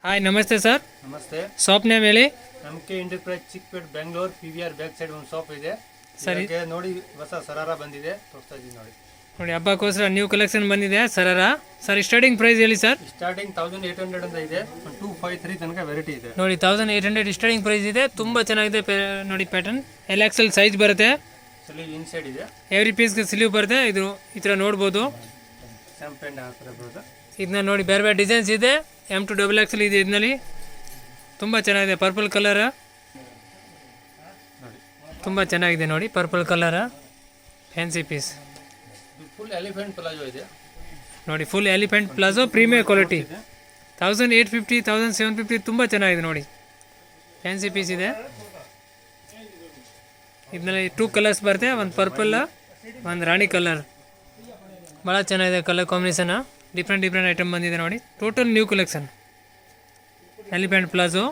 Hi ನಮಸ್ತೆ sir. ನಮಸ್ತೆ. Shop name ಹೇಳಿ. ನಮ್ಕೆ enterprise Chickpet Bengaluru PVR back side ಒಂದು ಶಾಪ್ ಇದೆ. ಸರಿ ನೋಡಿ ಹೊಸ ಸರಾರ ಬಂದಿದೆ, ತೋರಿಸ್ತಾ ಇದ್ದೀನಿ ನೋಡಿ. ನೋಡಿ ಹಬ್ಬಕ್ಕೋಸ್ಕರ ನ್ಯೂ ಕಲೆಕ್ಷನ್ ಬಂದಿದೆ ಸರಾರ. ಸರ್ ಸ್ಟಾರ್ಟಿಂಗ್ ಪ್ರೈಸ್ ಹೇಳಿ ಸರ್. ಸ್ಟಾರ್ಟಿಂಗ್ 1800 ಅಂತ ಇದೆ, 253 ತನಕ ವೆರೈಟಿ ಇದೆ ನೋಡಿ. 1800 ಸ್ಟಾರ್ಟಿಂಗ್ ಪ್ರೈಸ್ ಇದೆ. ತುಂಬ ಚೆನ್ನಾಗಿದೆ ನೋಡಿ. ಪ್ಯಾಟರ್ನ್ LXL ಸೈಜ್ ಬರುತ್ತೆ. ಸ್ಲೀವ್ ಇನ್ಸೈಡ್ ಇದೆ, ಎವ್ರಿ ಪೀಸ್ಗೆ ಸ್ಲೀವ್ ಬರುತ್ತೆ. ಇದು ಈ ಥರ ನೋಡ್ಬೋದು. ಸ್ಯಾಂಪಲ್ ಹಾಕಿರಬಹುದು. ಇದನ್ನ ನೋಡಿ ಬೇರೆ ಬೇರೆ ಡಿಸೈನ್ಸ್ ಇದೆ. M2 XXL ಇದೆ ಇದರಲ್ಲಿ. ತುಂಬ ಚೆನ್ನಾಗಿದೆ. ಪರ್ಪಲ್ ಕಲರ್ ತುಂಬ ಚೆನ್ನಾಗಿದೆ ನೋಡಿ. Purple colour fancy piece. Full elephant palazzo ಇದೆ ನೋಡಿ. Full elephant palazzo premier quality. 1850 1750 ತುಂಬ ಚೆನ್ನಾಗಿದೆ ನೋಡಿ. ಫ್ಯಾನ್ಸಿ ಪೀಸ್ ಇದೆ. ಇದರಲ್ಲಿ 2 ಕಲರ್ಸ್ ಬರುತ್ತೆ, ಒಂದು ಪರ್ಪಲ್ ಒಂದು ರಾಣಿ ಕಲರ್. ಭಾಳ ಚೆನ್ನಾಗಿದೆ ಕಲರ್ ಕಾಂಬಿನೇಷನ್. ಡಿಫ್ರೆಂಟ್ ಐಟಮ್ ಬಂದಿದೆ ನೋಡಿ. Total new collection. Elephant palazzo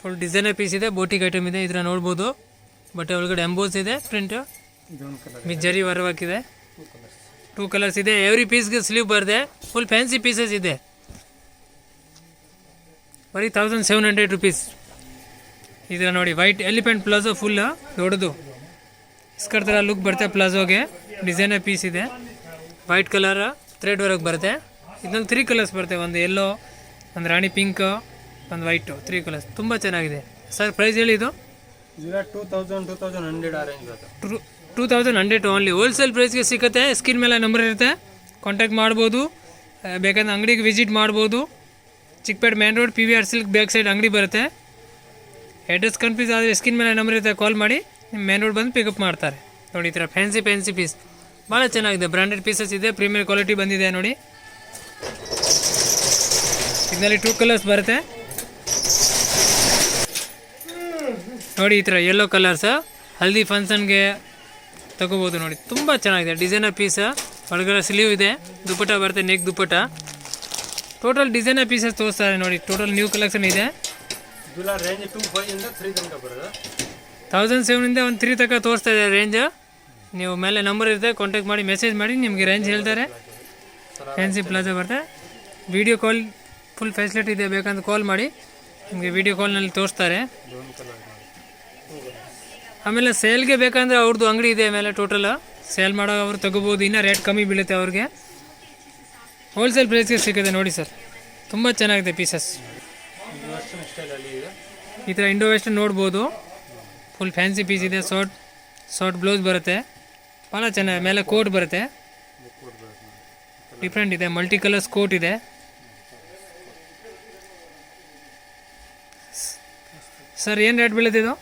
full designer piece ಇದೆ. ಬೋಟಿಕ್ ಐಟಮ್ ಇದೆ, ಇದರ ನೋಡ್ಬೋದು. ಬಟ್ಟೆ ಒಳಗಡೆ ಎಂಬೋಸ್ ಇದೆ, ಪ್ರಿಂಟ್ ಜರಿ ವರ್ಕ್ ಇದೆ. 2 ಕಲರ್ಸ್ ಇದೆ. ಎವ್ರಿ ಪೀಸ್ಗೆ ಸ್ಲೀವ್ ಬರುತ್ತೆ. ಫುಲ್ ಫ್ಯಾನ್ಸಿ ಪೀಸಸ್ ಇದೆ. ಬರೀ 1700 ರುಪೀಸ್. ಇದರ ನೋಡಿ ವೈಟ್ ಎಲಿಫೆಂಟ್ ಪ್ಲಾಜೋ ಫುಲ್ ದೊಡ್ಡದು ಸ್ಕರ್ಟ್ ಥರ ಲುಕ್ ಬರುತ್ತೆ. ಪ್ಲಾಜೋಗೆ ಡಿಸೈನರ್ ಪೀಸ್ ಇದೆ. ವೈಟ್ ಕಲರ್ ಥ್ರೆಡ್ ವರ್ಕ್ ಬರುತ್ತೆ. ಇದೊಂದು 3 ಕಲರ್ಸ್ ಬರುತ್ತೆ, ಒಂದು ಯೆಲ್ಲೋ, ಒಂದು ರಾಣಿ ಪಿಂಕ್, ಒಂದು ವೈಟು. 3 ಕಲರ್ಸ್ ತುಂಬ ಚೆನ್ನಾಗಿದೆ ಸರ್. ಪ್ರೈಸ್ ಹೇಳಿ. ಇದು 2100 ಆ ರೇಂಜ್ ಬರುತ್ತೆ. 2100 ಓನ್ಲಿ. ಹೋಲ್ಸೇಲ್ ಪ್ರೈಸ್ಗೆ ಸಿಗುತ್ತೆ. ಸ್ಕ್ರೀನ್ ಮೇಲೆ ನಂಬರ್ ಇರುತ್ತೆ, ಕಾಂಟ್ಯಾಕ್ಟ್ ಮಾಡ್ಬೋದು. ಬೇಕಾದ್ರೆ ಅಂಗಡಿಗೆ ವಿಸಿಟ್ ಮಾಡ್ಬೋದು. Chickpet main road PVR silk back side ಅಂಗಡಿ ಬರುತ್ತೆ. ಅಡ್ರೆಸ್ ಕನ್ಫ್ಯೂಸ್ ಆದರೆ ಸ್ಕ್ರೀನ್ ಮೇಲೆ ನಂಬರ್ ಇರುತ್ತೆ, ಕಾಲ್ ಮಾಡಿ ನಿಮ್ಮ ಮೇನ್ ರೋಡ್ ಬಂದು ಪಿಕಪ್ ಮಾಡ್ತಾರೆ. ನೋಡಿ ಈ ಥರ ಫ್ಯಾನ್ಸಿ ಪೀಸ್ ಭಾಳ ಚೆನ್ನಾಗಿದೆ. ಬ್ರ್ಯಾಂಡೆಡ್ ಪೀಸಸ್ ಇದೆ, ಪ್ರೀಮಿಯರ್ ಕ್ವಾಲಿಟಿ ಬಂದಿದೆ ನೋಡಿ. ಇದರಲ್ಲಿ 2 ಕಲರ್ಸ್ ಬರುತ್ತೆ ನೋಡಿ. ಈ ಥರ ಯೆಲ್ಲೋ ಕಲರ್ಸ್ ಹಲ್ದಿ ಫಂಕ್ಷನ್ಗೆ ತಗೋಬೋದು ನೋಡಿ. ತುಂಬ ಚೆನ್ನಾಗಿದೆ. ಡಿಸೈನರ್ ಪೀಸ್, ಒಳಗಡೆ ಸ್ಲೀವ್ ಇದೆ, ದುಪ್ಪಟ್ಟ ಬರುತ್ತೆ, ನೆಕ್ ದುಪ್ಪಟ್ಟ. ಟೋಟಲ್ ಡಿಸೈನರ್ ಪೀಸಸ್ ತೋರಿಸ್ತಾರೆ ನೋಡಿ. ಟೋಟಲ್ ನ್ಯೂ ಕಲೆಕ್ಷನ್ ಇದೆ. ರೇಂಜ್ 2500 ಇಂದ 3 ತನಕ ಬರುತ್ತೆ. 1700 ಇಂದ ಒಂದು 3 ತನಕ ತೋರಿಸ್ತಾ ಇದೆ ರೇಂಜ್. ನೀವು ಮೇಲೆ ನಂಬರ್ ಇರುತ್ತೆ, ಕಾಂಟ್ಯಾಕ್ಟ್ ಮಾಡಿ ಮೆಸೇಜ್ ಮಾಡಿ, ನಿಮಗೆ ರೇಂಜ್ ಹೇಳ್ತಾರೆ. ಫ್ಯಾನ್ಸಿ ಪ್ಲಾಜೋ ಬರುತ್ತೆ. ವಿಡಿಯೋ ಕಾಲ್ ಫುಲ್ ಫೆಸಿಲಿಟಿ ಇದೆ, ಬೇಕಂತ ಕಾಲ್ ಮಾಡಿ ನಿಮಗೆ ವಿಡಿಯೋ ಕಾಲ್ನಲ್ಲಿ ತೋರಿಸ್ತಾರೆ. ಆಮೇಲೆ ಸೇಲ್ಗೆ ಬೇಕಂದರೆ ಅವ್ರದ್ದು ಅಂಗಡಿ ಇದೆ ಮೇಲೆ. ಟೋಟಲ್ ಸೇಲ್ ಮಾಡೋ ಅವರು ತಗೋಬೋದು. ಇನ್ನೂ ರೇಟ್ ಕಮ್ಮಿ ಬೀಳುತ್ತೆ ಅವ್ರಿಗೆ. ಹೋಲ್ಸೇಲ್ ಪ್ರೈಸ್ಗೆ ಸಿಗುತ್ತೆ ನೋಡಿ ಸರ್. ತುಂಬ ಚೆನ್ನಾಗಿದೆ ಪೀಸಸ್. ಈ ಥರ ಇಂಡೋ ವೆಸ್ಟರ್ನ್ ನೋಡ್ಬೋದು. ಫುಲ್ ಫ್ಯಾನ್ಸಿ ಪೀಸ್ ಇದೆ. ಶಾರ್ಟ್ ಬ್ಲೌಸ್ ಬರುತ್ತೆ, ಭಾಳ ಚೆನ್ನಾಗಿ. ಮೇಲೆ ಕೋಟ್ ಬರುತ್ತೆ, ಡಿಫ್ರೆಂಟ್ ಇದೆ. ಮಲ್ಟಿ ಕಲರ್ಸ್ ಕೋಟ್ ಇದೆ. ಸರ್ ಏನು ರೇಟ್ ಬೀಳುತ್ತೆ ಇದು?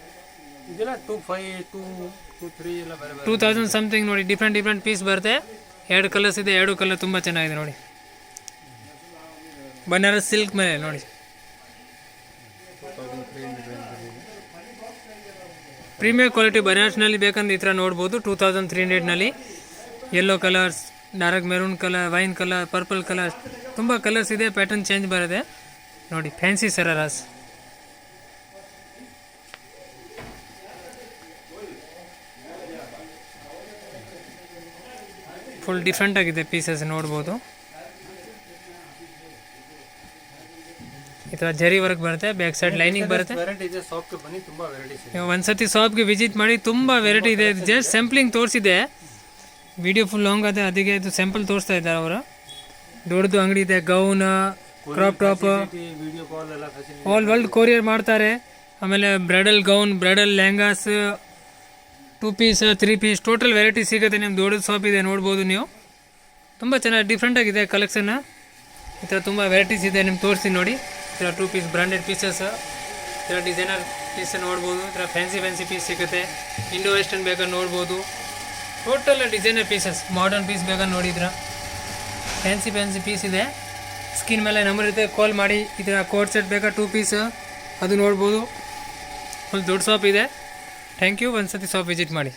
2000 ಸಮಥಿಂಗ್ ನೋಡಿ. ಡಿಫ್ರೆಂಟ್ ಪೀಸ್ ಬರುತ್ತೆ. 2 ಕಲರ್ಸ್ ಇದೆ. 2 ಕಲರ್ ತುಂಬ ಚೆನ್ನಾಗಿದೆ ನೋಡಿ. ಬನಾರಸ್ ಸಿಲ್ಕ್ ಮೇಲೆ ನೋಡಿ. ಪ್ರೀಮಿಯರ್ ಕ್ವಾಲಿಟಿ ಬನಾರಸ್ನಲ್ಲಿ ಬೇಕಂದ್ರೆ ಈ ಥರ ನೋಡ್ಬೋದು. 2300ನಲ್ಲಿ yellow colours, dark maroon colour, wine colour, purple colour, ತುಂಬ ಕಲರ್ಸ್ ಇದೆ. ಪ್ಯಾಟರ್ನ್ ಚೇಂಜ್ ಬರುತ್ತೆ ನೋಡಿ. ಫ್ಯಾನ್ಸಿ ಸರಾರಾಸ್ ಫುಲ್ ಡಿಫ್ರೆಂಟ್ ಆಗಿದೆ ಪೀಸಸ್ ನೋಡ್ಬೋದು. ಈ ಥರ ಜರಿ ವರ್ಕ್ ಬರುತ್ತೆ. ಬ್ಯಾಕ್ ಸೈಡ್ ಲೈನಿಂಗ್ ಬರುತ್ತೆ. ನೀವು ಒಂದ್ಸತಿ ಶಾಪ್ಗೆ ವಿಸಿಟ್ ಮಾಡಿ. ತುಂಬ ವೆರೈಟಿ ಇದೆ. ಜಸ್ಟ್ ಸ್ಯಾಂಪ್ಲಿಂಗ್ ತೋರಿಸಿದೆ. ವಿಡಿಯೋ ಫುಲ್ ಲಾಂಗ್ ಆಗಿದೆ, ಅದಕ್ಕೆ ಇದು ಸ್ಯಾಂಪಲ್ ತೋರಿಸ್ತಾ ಇದ್ದಾರೆ ಅವರು. ದೊಡ್ಡದು ಅಂಗಡಿ ಇದೆ. Gown, crop top all world courier ಮಾಡ್ತಾರೆ. ಆಮೇಲೆ bridal gown, bridal lehengas, 2 piece 3 piece total variety ಸಿಗುತ್ತೆ. ನಿಮ್ಮ ದೊಡ್ಡದು ಶಾಪ್ ಇದೆ, ನೋಡ್ಬೋದು ನೀವು. ತುಂಬ ಚೆನ್ನಾಗಿ ಡಿಫ್ರೆಂಟ್ ಆಗಿದೆ ಕಲೆಕ್ಷನ್. ಈ ಥರ ತುಂಬ ವೆರೈಟೀಸ್ ಇದೆ, ನಿಮ್ಗೆ ತೋರಿಸಿ ನೋಡಿ. ಈ ಥರ 2 ಪೀಸ್ ಬ್ರ್ಯಾಂಡೆಡ್ ಪೀಸಸ್, ಈ ಥರ ಡಿಸೈನರ್ ಪೀಸ್ ನೋಡ್ಬೋದು. ಈ ಥರ ಫ್ಯಾನ್ಸಿ ಪೀಸ್ ಸಿಗುತ್ತೆ. ಇಂಡೋ ವೆಸ್ಟರ್ನ್ ಬೇಕಾದ್ರೆ ನೋಡ್ಬೋದು. Total designer pieces, modern piece ಬೇಕಾದ್ರೆ ನೋಡಿದ್ರ. ಫ್ಯಾನ್ಸಿ ಪೀಸ್ ಇದೆ. ಸ್ಕ್ರೀನ್ ಮೇಲೆ ನಂಬರ್ ಇರುತ್ತೆ, ಕಾಲ್ ಮಾಡಿ. ಈ ಥರ ಕೋಟ್ ಸೆಟ್ ಬೇಕಾ 2 ಪೀಸ್ ಅದು ನೋಡ್ಬೋದು. ಫುಲ್ ದೊಡ್ಡ ಶಾಪ್ ಇದೆ. Thank you. ಒಂದು ಸತಿ ಶಾಪ್ ವಿಸಿಟ್ ಮಾಡಿ.